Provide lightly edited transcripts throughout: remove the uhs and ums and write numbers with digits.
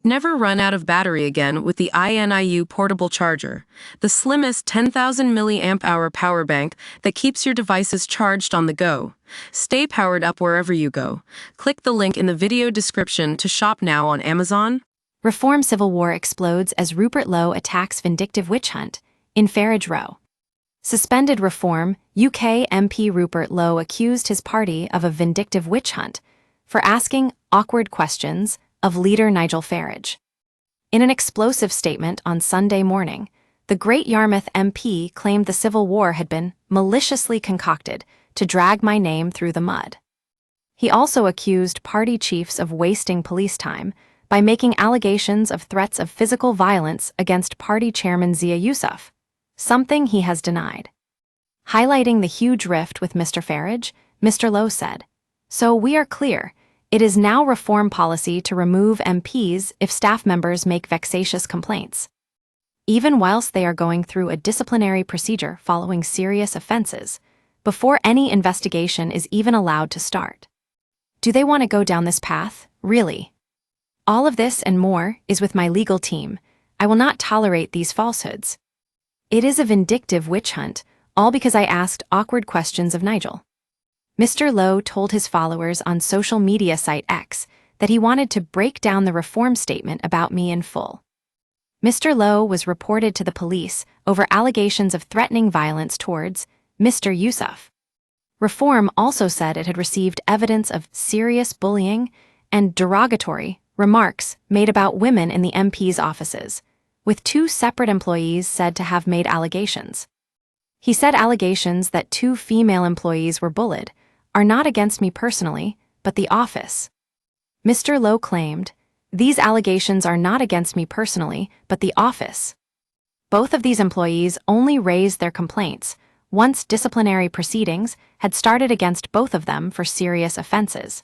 Never run out of battery again with the INIU portable charger, the slimmest 10,000 mAh power bank that keeps your devices charged on the go. Stay powered up wherever you go. Click the link in the video description to shop now on Amazon. Reform civil war explodes as Rupert Lowe attacks vindictive witch hunt in Farage Row. Suspended Reform UK MP Rupert Lowe accused his party of a vindictive witch hunt for asking awkward questions of leader Nigel Farage. In an explosive statement on Sunday morning, the Great Yarmouth MP claimed the civil war had been maliciously concocted to drag my name through the mud. He also accused party chiefs of wasting police time by making allegations of threats of physical violence against party chairman Zia Yousaf, something he has denied. Highlighting the huge rift with Mr. Farage, Mr. Lowe said, "So we are clear. It is now reform policy to remove MPs if staff members make vexatious complaints, even whilst they are going through a disciplinary procedure following serious offenses, before any investigation is even allowed to start. Do they want to go down this path, really? All of this and more is with my legal team. I will not tolerate these falsehoods. It is a vindictive witch hunt, all because I asked awkward questions of Nigel." Mr. Lowe told his followers on social media site X that he wanted to break down the reform statement about me in full. Mr. Lowe was reported to the police over allegations of threatening violence towards Mr. Yousaf. Reform also said it had received evidence of serious bullying and derogatory remarks made about women in the MP's offices, with two separate employees said to have made allegations. He said allegations that two female employees were bullied are not against me personally, but the office. Mr. Lowe claimed, "These allegations are not against me personally, but the office." Both of these employees only raised their complaints once disciplinary proceedings had started against both of them for serious offenses.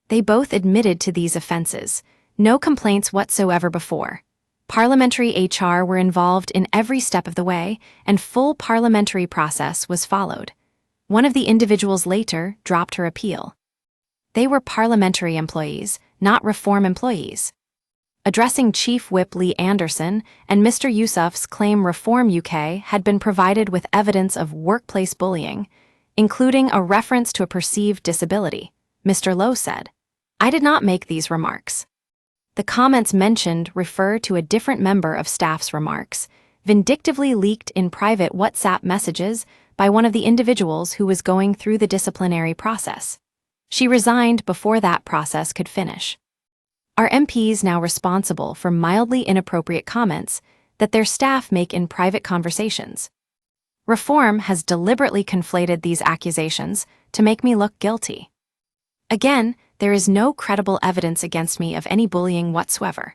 They both admitted to these offenses, no complaints whatsoever before. Parliamentary HR were involved in every step of the way, and full parliamentary process was followed. One of the individuals later dropped her appeal. They were parliamentary employees, not reform employees. Addressing Chief Whip Lee Anderson and Mr. Yousaf's claim Reform UK had been provided with evidence of workplace bullying, including a reference to a perceived disability, Mr. Lowe said, "I did not make these remarks." The comments mentioned refer to a different member of staff's remarks, vindictively leaked in private WhatsApp messages by one of the individuals who was going through the disciplinary process. She resigned before that process could finish. Are MPs now responsible for mildly inappropriate comments that their staff make in private conversations? Reform has deliberately conflated these accusations to make me look guilty. Again, there is no credible evidence against me of any bullying whatsoever.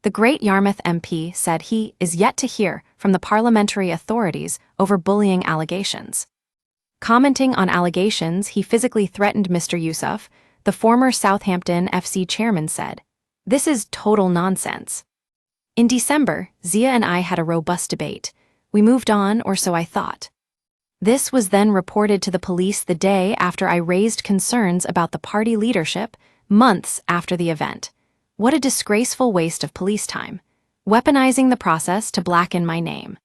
The Great Yarmouth MP said he is yet to hear from the parliamentary authorities over bullying allegations. Commenting on allegations he physically threatened Mr. Yousaf, the former Southampton FC chairman said, "This is total nonsense. In December, Zia and I had a robust debate. We moved on, or so I thought." This was then reported to the police the day after I raised concerns about the party leadership, months after the event. What a disgraceful waste of police time, weaponizing the process to blacken my name.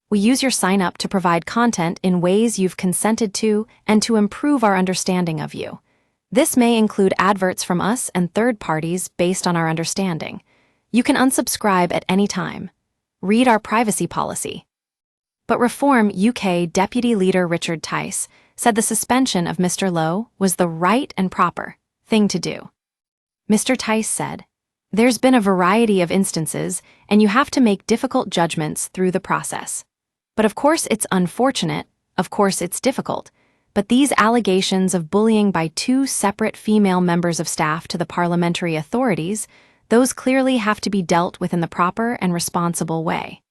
We use your sign-up to provide content in ways you've consented to and to improve our understanding of you. This may include adverts from us and third parties based on our understanding. You can unsubscribe at any time. Read our privacy policy. But Reform UK Deputy Leader Richard Tice said the suspension of Mr. Lowe was the right and proper thing to do. Mr. Tice said, "There's been a variety of instances, and you have to make difficult judgments through the process. But of course it's unfortunate, of course it's difficult, but these allegations of bullying by two separate female members of staff to the parliamentary authorities, those clearly have to be dealt with in the proper and responsible way.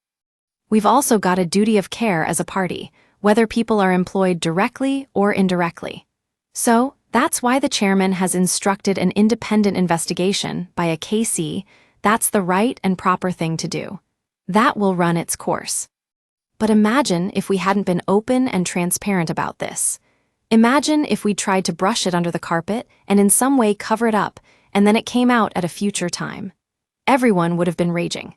We've also got a duty of care as a party, whether people are employed directly or indirectly. So, that's why the chairman has instructed an independent investigation by a KC. That's the right and proper thing to do. That will run its course. But imagine if we hadn't been open and transparent about this. Imagine if we tried to brush it under the carpet and in some way cover it up, and then it came out at a future time. everyone would have been raging.